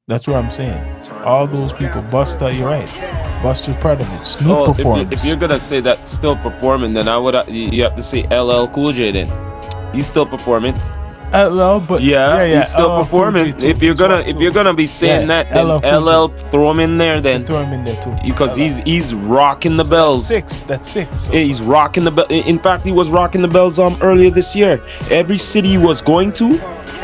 That's what I'm saying. All those people, Busta, you're right. Busta's part of it. Snoop Oh, if performs. you're gonna say that still performing, then I would you have to say LL Cool J then. He's still performing. LL, but Yeah, yeah, he's still LL Cool J performing. too. He's one If too. you're gonna be saying Yeah, that, then LL Cool J. LL throw him in there They then, throw him in there too. because LL. he's rocking the So that's bells. six. That's six. So Yeah, he's rocking the bell. In fact, he was rocking the bells earlier this year. Every city he was going to,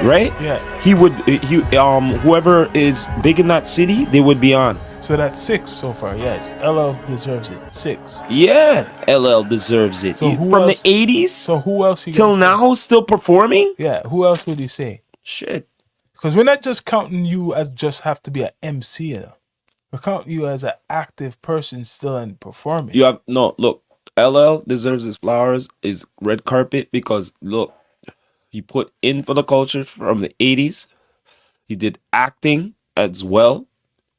right? Yeah. He would whoever is big in that city, they would be on. So that's six so far. Yes, LL deserves it. Six. Yeah, LL deserves it. So who From else? the 80s So who else you till gonna say? now, still performing. Yeah, who else would you say? Shit. Because we're not just counting you as just have to be an MC. You know? We're counting you as an active person still and performing. You have no look. LL deserves his flowers, his red carpet, because look, he put in for the culture from the 80s. He did acting as well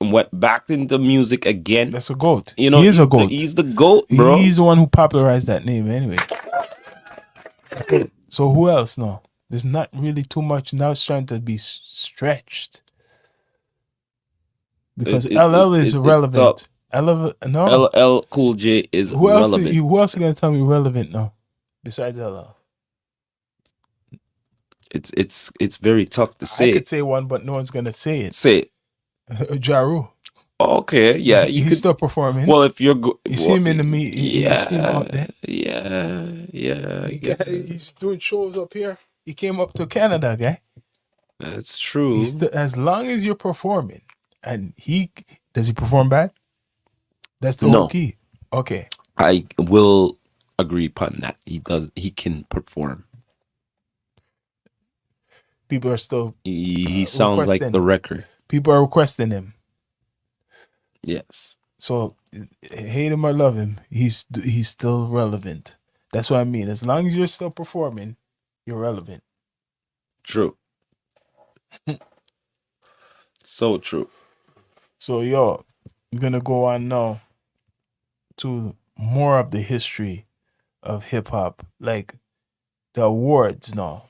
and went back into music again. That's a goat. You know, he is a goat. He's the GOAT, bro. He's the one who popularized that name anyway. So who else? No, there's not really too much now. It's trying to be stretched because LL is relevant. No. LL Cool J is Who else? relevant. Who else are gonna tell me relevant now? Besides LL, It's very tough to I say. could say one, but no one's gonna say it. Say it. Ja Rule. Okay, yeah, He's still performing. Well, if you're you see him in the meet. yeah, you see him out there. yeah. He's doing shows up here. He came up to Canada, guy. That's true. As long as you're performing, and does he perform bad? That's the No. whole key. Okay. I will agree upon that. He can perform. People are still. He sounds like the record. People are requesting him. Yes. So hate him or love him, he's still relevant. That's what I mean. As long as you're still performing, you're relevant. True. So true. So yo, I'm gonna go on now to more of the history of hip hop, like the awards now.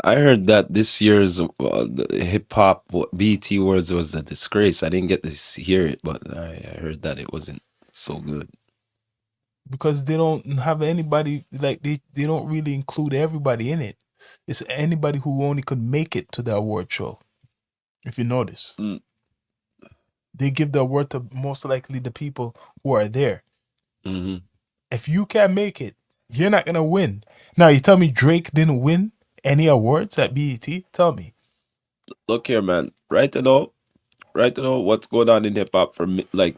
I heard that this year's the hip hop BET Awards was a disgrace. I didn't get to hear it, but I heard that it wasn't so good. Because they don't have anybody, like they don't really include everybody in it. It's anybody who only could make it to the award show. If you notice. They give the award to most likely the people who are there. Mm-hmm. If you can't make it, you're not gonna win. Now you tell me Drake didn't win any awards at BET? Tell me. Look here, man. Right to know what's going on in hip hop for me. Like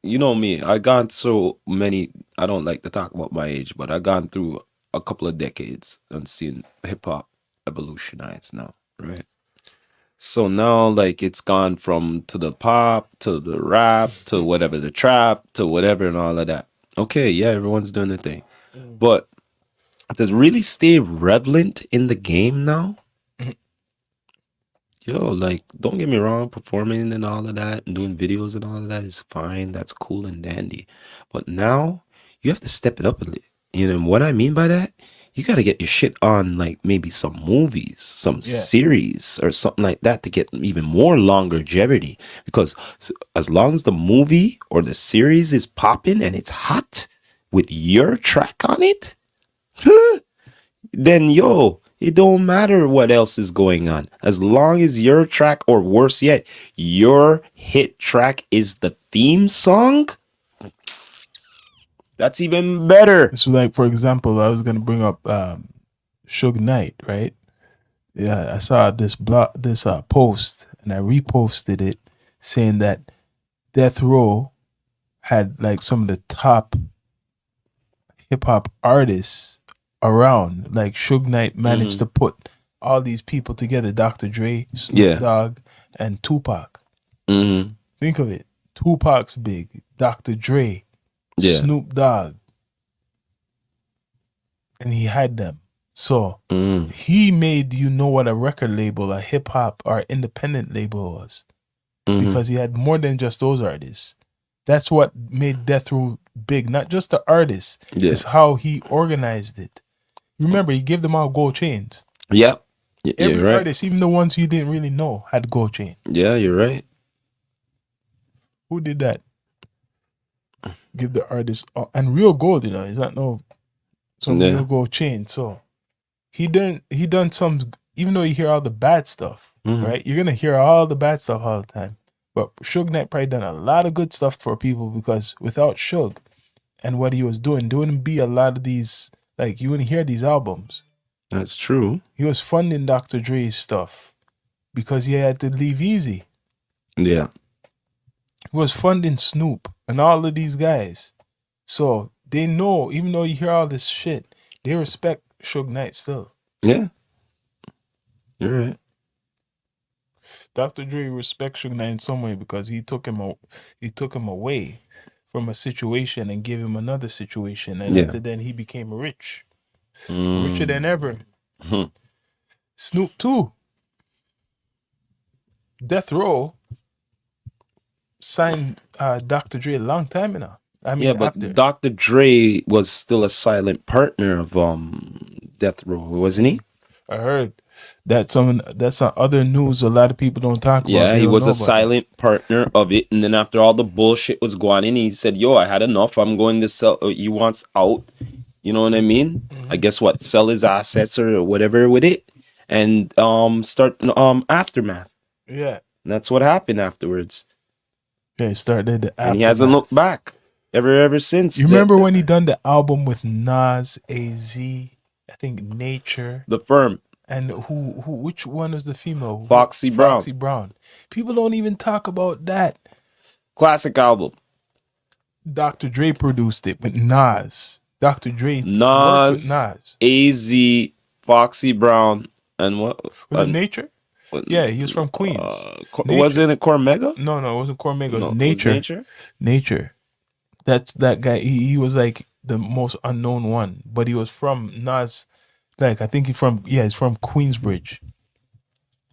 you know me. I gone through many. I don't like to talk about my age, but I gone through a couple of decades and seen hip hop evolutionize now, right? So now, like, it's gone from to the pop to the rap to whatever, the trap to whatever, and all of that. Okay, yeah, everyone's doing their thing, but to really stay relevant in the game now, yo, like, don't get me wrong, performing and all of that and doing videos and all of that is fine. That's cool and dandy, but now you have to step it up a little. You know what I mean by that? You got to get your shit on, like, maybe some movies, some series or something like that to get even more longevity. Because as long as the movie or the series is popping and it's hot with your track on it, then, yo, it don't matter what else is going on. As long as your track, or worse yet, your hit track is the theme song, that's even better. So, like, for example, I was gonna bring up Suge Knight, right? Yeah, I saw this post and I reposted it saying that Death Row had like some of the top hip hop artists around. Like Suge Knight managed to put all these people together: Dr. Dre, Snoop Dogg, and Tupac. Think of it: Tupac's big, Dr. Dre, Snoop Dogg, and he had them. So he made you know what a record label, a hip hop or independent label was, because he had more than just those artists. That's what made Death Row big, not just the artists. It's how he organized it. Remember, he gave them all gold chains. Yep. You're Every right. artist, even the ones you didn't really know, had gold chain. Yeah, you're right. Who did that? Give the artist and real gold, you know, is that no some Yeah. real gold chain. So he done some, even though you hear all the bad stuff, Mhm. right? You're gonna hear all the bad stuff all the time. But Suge Knight probably done a lot of good stuff for people, because without Suge and what he was doing, there wouldn't be a lot of these, like, you wouldn't hear these albums. That's true. He was funding Dr. Dre's stuff because he had to leave Easy. Yeah. He was funding Snoop and all of these guys. So they know, even though you hear all this shit, they respect Suge Knight still. Yeah. You're right. Dr. Dre respects Suge Knight in some way because he took him away from a situation and gave him another situation, and Yeah. after then he became rich, Mm. richer than ever. Mhm. Snoop too. Death Row signed Dr. Dre a long time now. I mean, Yeah, but after. Dr. Dre was still a silent partner of Death Row, wasn't he? I heard that's on other news a lot of people don't talk about. Yeah, They he don't was know a about silent partner of it, and then after all the bullshit was going in, he said, "Yo, I had enough. I'm going to sell." He wants out. You know what I mean? Mhm. I guess what, sell his assets or whatever with it, and start Aftermath. it. Yeah. And that's what happened afterwards, Yeah, he started the and he hasn't Aftermath. looked back ever since. You remember when he done the album with Nas, AZ, I think Nature, The Firm, and which one was the female? Foxy Brown. Foxy Brown. People don't even talk about that. classic album. Dr. Dre produced it with Nas. Dr. Dre worked with Nas, Nas. AZ, Foxy Brown, and what? Was it Nature? Yeah, he was from Queens. Wasn't it Cormega? No, it wasn't Cormega. It was No, Nature. Nature. Nature. That's that guy. He was like the most unknown one, but he was from Nas. Like, I think he's from Queensbridge.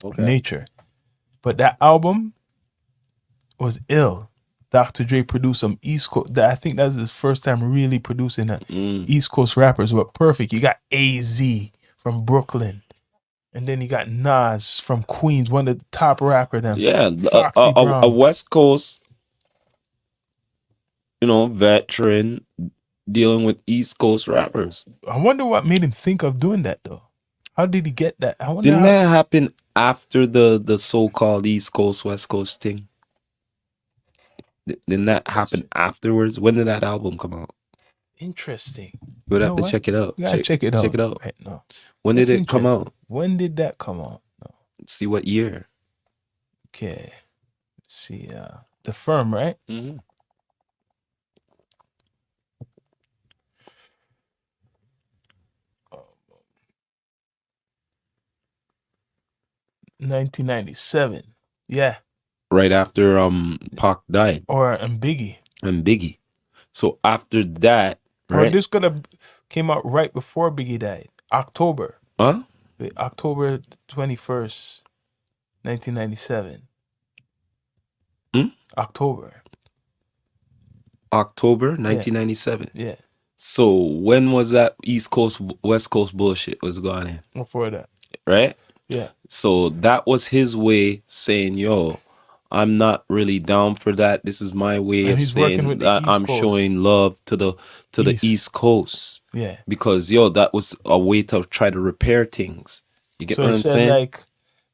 Okay. Nature. But that album was ill. Dr. Dre produced some East Coast. I think that's his first time really producing East Coast rappers. But perfect. You got AZ from Brooklyn, and then you got Nas from Queens, one of the top rapper them. Yeah, Foxy a Brown. West Coast, veteran dealing with East Coast rappers. I wonder what made him think of doing that though. How did he get that? I wonder. Didn't how- that happen after the so-called East Coast West Coast thing? Didn't that happen afterwards? When did that album come out? Interesting. You would You have know to what? check it out. You gotta check it out. Check it out. Right now. When did That's it come interesting. out? When did that come out? No. See what year. Okay. Let's see. The Firm, right? Mm-hmm. 1997. Yeah. Right after Pac died And Biggie. and Biggie. So after that, Or right? this could have came out right before Biggie died. October. Huh? October 21st, 1997. Hmm? October. October 1997. Yeah. So when was that East Coast West Coast bullshit was going in, Before that. right? Yeah. So that was his way saying, "Yo, I'm not really down for that. This is my way And of he's working saying with the that East I'm Coast. showing love to the East. East Coast Yeah. because that was a way to try to repair things. You get So what it I'm said saying? like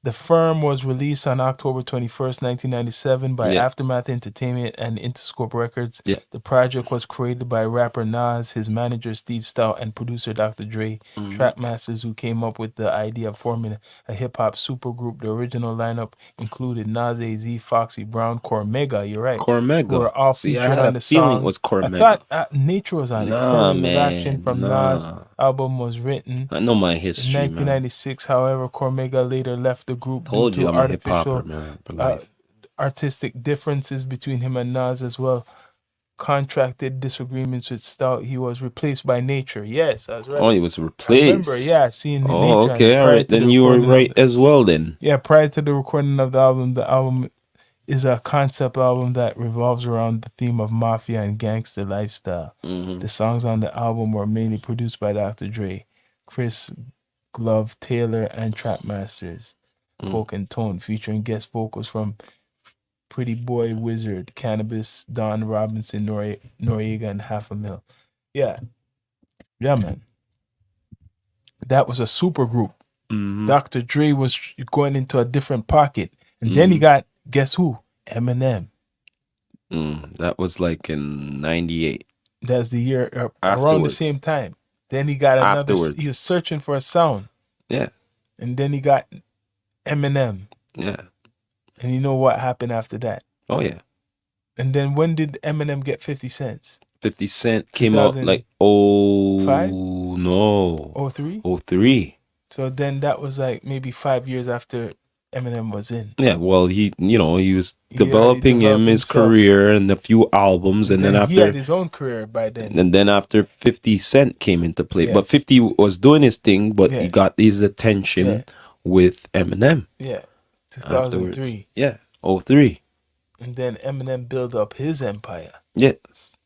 The Firm was released on October 21st, 1997 by Yeah. Aftermath Entertainment and Interscope Records. Yeah. The project was created by rapper Nas, his manager Steve Stout, and producer Dr. Dre, Mhm. track masters who came up with the idea of forming a hip-hop supergroup. The original lineup included Nas, AZ, Foxy Brown, Cormega, you're right, Cormega. who are all See, I featured had on a the feeling song. it was I Cormega. thought Nature was on it. Nah, Affirmative Action man. from Nas Nah. album was written I know my in history, man. 1996. However, Cormega later left the group Told due you to I'm a hip artificial hopper, man, for life. artistic differences between him and Nas, as well contracted disagreements with Stout. He was replaced by Nature. Yes, I was right. Oh, he was I replaced. remember, yeah, seeing the Oh, Nature. on okay, it all prior right. to the Then you were recording of right the- as well. Then Yeah, prior to the recording of the album is a concept album that revolves around the theme of mafia and gangster lifestyle. Mhm. The songs on the album were mainly produced by Dr. Dre, Chris Glove, Taylor, and Trap Masters. Mm. Poke and Tone, featuring guest vocals from Pretty Boy Wizard, Cannabis, Don Robinson, Noriega, and Half a Mil. Yeah, yeah, man. That was a super group. Mhm. Dr. Dre was going into a different pocket, and then he got, guess who? Eminem. That was like in '98. That's the year around the Afterwards. same time. Then he got another. Afterwards. He was searching for a sound, Yeah, and then he got Eminem. yeah. And you know what happened after that? Oh yeah. And then when did Eminem get 50 cents? 50 Cent came out like 03? 03. So then that was like maybe 5 years after Eminem was in. Yeah, well, he was He developing developed his himself. career and a few albums, and then he after had his own career by then. and then after 50 Cent came into play. Yeah. But 50 was doing his thing, but Yeah. he got his attention Yeah. with Eminem Yeah, afterwards. 2003. Yeah, 03. And then Eminem built up his empire. Yes.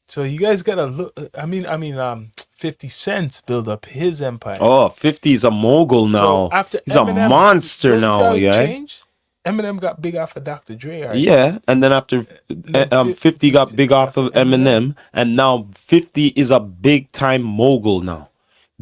So you guys gotta look. I mean, 50 Cent built up his empire. Oh, 50 is a mogul now. So after He's Eminem, a monster don't you see now, how he yeah. changed? Eminem got big off of Dr. Dre. Right? Yeah, and then after then 50 got big off of Eminem, and now 50 is a big time mogul now.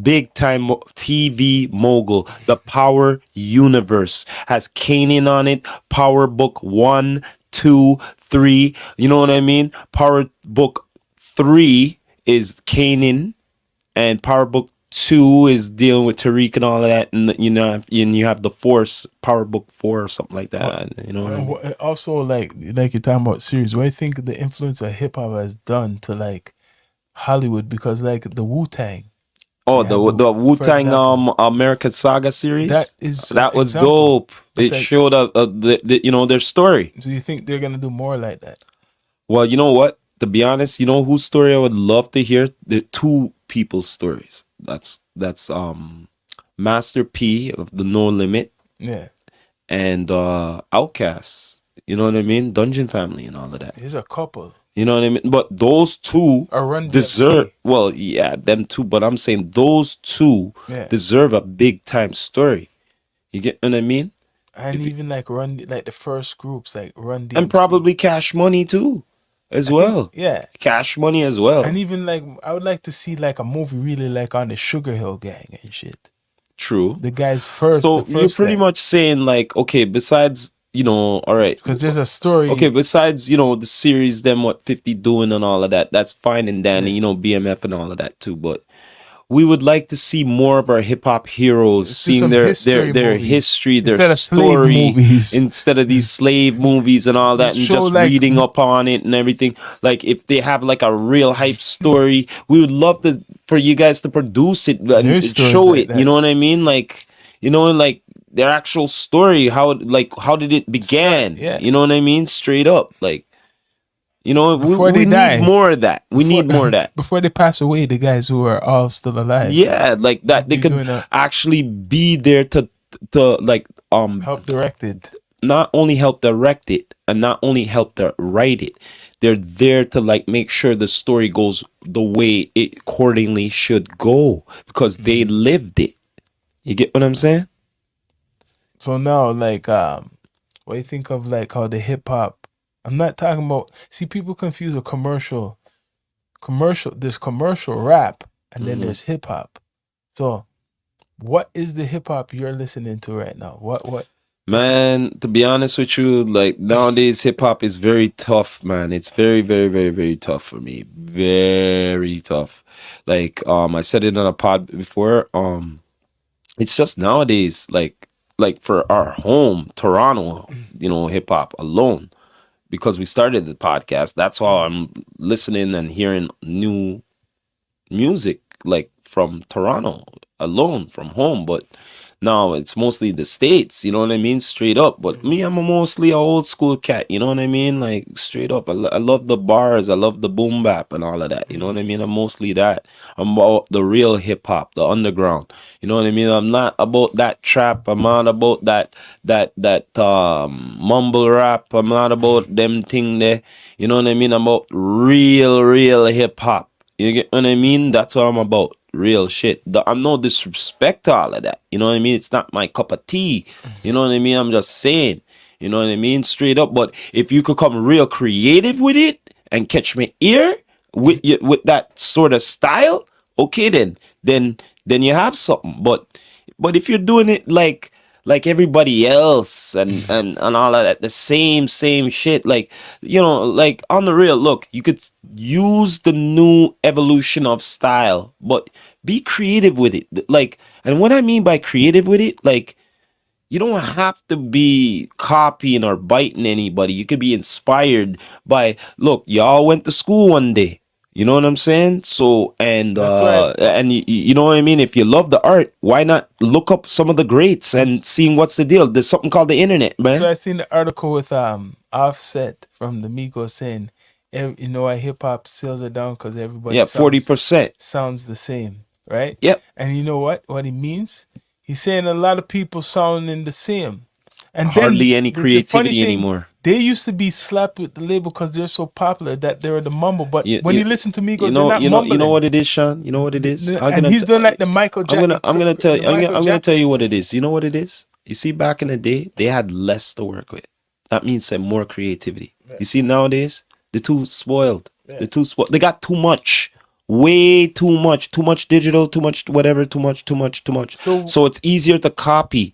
Big time TV mogul. The Power Universe has Kanan on it. Power Book 1, 2, 3. You know what I mean? Power Book 3 is Kanan, and Power Book 2 is dealing with Tariq and all of that, and you have the Force, Power Book 4 or something like that. You know what I mean? Also, like you're talking about series, what do you think the influence of hip hop has done to like Hollywood? Because like the Wu-Tang. Oh, Yeah, the Wu Tang example. American Saga series. That was example. dope. It's It like- showed their story. Do you think they're gonna do more like that? Well, you know what? To be honest, you know whose story I would love to hear? The two people's stories. That's Master P of the No Limit Yeah, and Outkast. You know what I mean? Dungeon Family and all of that. there's a couple. You know what I mean? But those two Or Run deserve DMC. well, yeah, them two. But I'm saying those two Yeah. deserve a big time story. You get what I mean? And even like the first groups like Run DMC. And probably Cash Money too, as well. Yeah. Cash Money as well. And even like I would like to see like a movie really like on the Sugar Hill Gang and shit. True. The guys first. So you're pretty much saying like, okay, besides all right, because there's a story. okay, besides the series, them what 50 doing and all of that, that's fine and dandy, BMF and all of that too. But we would like to see more of our hip hop heroes Let's do seeing some their history movies. history, Instead their of slave story, movies. instead of these slave movies and all that, Let's and show, just like- reading up on it and everything. Like if they have like a real hype story, we would love for you guys to produce it and There's stories show like it. that. You know what I mean? Like like their actual story, how did it began? yeah. You know what I mean? Straight up, like Before we they die. need more of that. We need more of that. Before they pass away, the guys who are all still alive. Yeah, like that they Be could doing a- actually be there to like Help directed. not only help direct it and not only help to write it, they're there to like make sure the story goes the way it accordingly should go because they lived it. You get what I'm saying? So now, like, what do you think of like how the hip hop? I'm not talking about. See, people confuse a commercial. There's commercial rap, and then Mhm. there's hip hop. So, what is the hip hop you're listening to right now? What? Man, to be honest with you, like nowadays hip hop is very tough, man. It's very, very, very, very tough for me. Very tough. Like I said it on a pod before. It's just nowadays like for our home, Toronto, hip hop alone. Because we started the podcast, that's why I'm listening and hearing new music like from Toronto alone from home. But now it's mostly the States, you know what I mean? Straight up. But me, I'm mostly a old school cat, you know what I mean? Like straight up. I love the bars, I love the boom bap and all of that, you know what I mean? I'm mostly that. I'm about the real hip hop, the underground. You know what I mean? I'm not about that trap. I'm not about that mumble rap. I'm not about them thing there. You know what I mean? I'm about real hip hop. You get what I mean? That's what I'm about. Real shit. I'm no disrespect to all of that. You know what I mean? It's not my cup of tea. You know what I mean? I'm just saying. You know what I mean? Straight up. But if you could come real creative with it and catch my ear with that sort of style, okay then you have something. But if you're doing it like everybody else and all of that, the same shit, like, like on the real, look, you could use the new evolution of style, but be creative with it. Like, and what I mean by creative with it, like, you don't have to be copying or biting anybody. You could be inspired by, look, y'all went to school one day. You know what I'm saying? So, and That's right. and you know what I mean? If you love the art, why not look up some of the greats and seeing what's the deal? There's something called the internet, man. So I seen the article with Offset from the Migos saying, you know why hip hop sales are down because everybody Yeah, 40%. sounds the same, right? Yep. And you know what he means? He's saying a lot of people sounding the same. And Hardly any the funny creativity thing, anymore. They used to be slapped with the label because they're so popular that they're the mumble. But You- when you- you listen to Migos, You know, they're not you know, mumbling. you know what it is, Sean. You know what it is. And he's done like the Michael Jackson. I'm gonna tell you. the I'm Michael gonna tell you Jacksons. what it is. You know what it is. You see, back in the day, they had less to work with. That means more creativity. You see, nowadays they're too spoiled. They're too spoiled. They got too much. Way too much. Too much digital. Too much whatever. Too much. So it's easier to copy.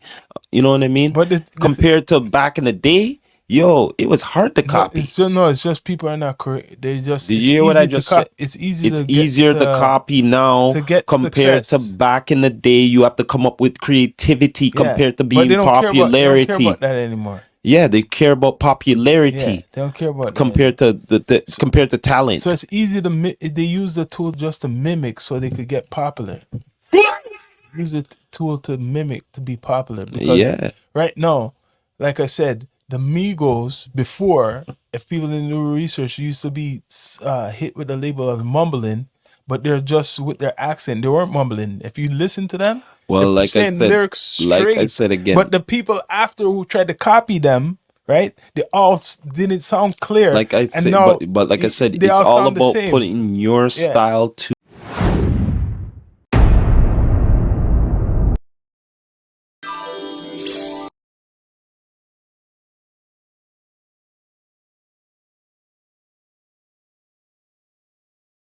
You know what I mean? But compared to back in the day, yo, it was hard to copy. It's just people are not correct. They just. Did you hear what I just said? It's easy. It's easier to copy now to get compared success. to back in the day. You have to come up with creativity compared to But being they don't popularity. Care about that anymore. Yeah, they care about popularity Yeah, they don't care about that compared to compared to talent. So it's easy to they use the tool just to mimic so they could get popular. Use the tool to mimic to be popular because Yeah. right now, like I said, the Migos before, if people didn't do research, used to be hit with the label of mumbling, but they're just with their accent. They weren't mumbling. If you listen to them, Well, they're like I saying said- lyrics straight. like I said again. But the people after who tried to copy them, right? They all didn't sound clear. Like I And said, now but like I said, they it's all sound the about same. putting your style to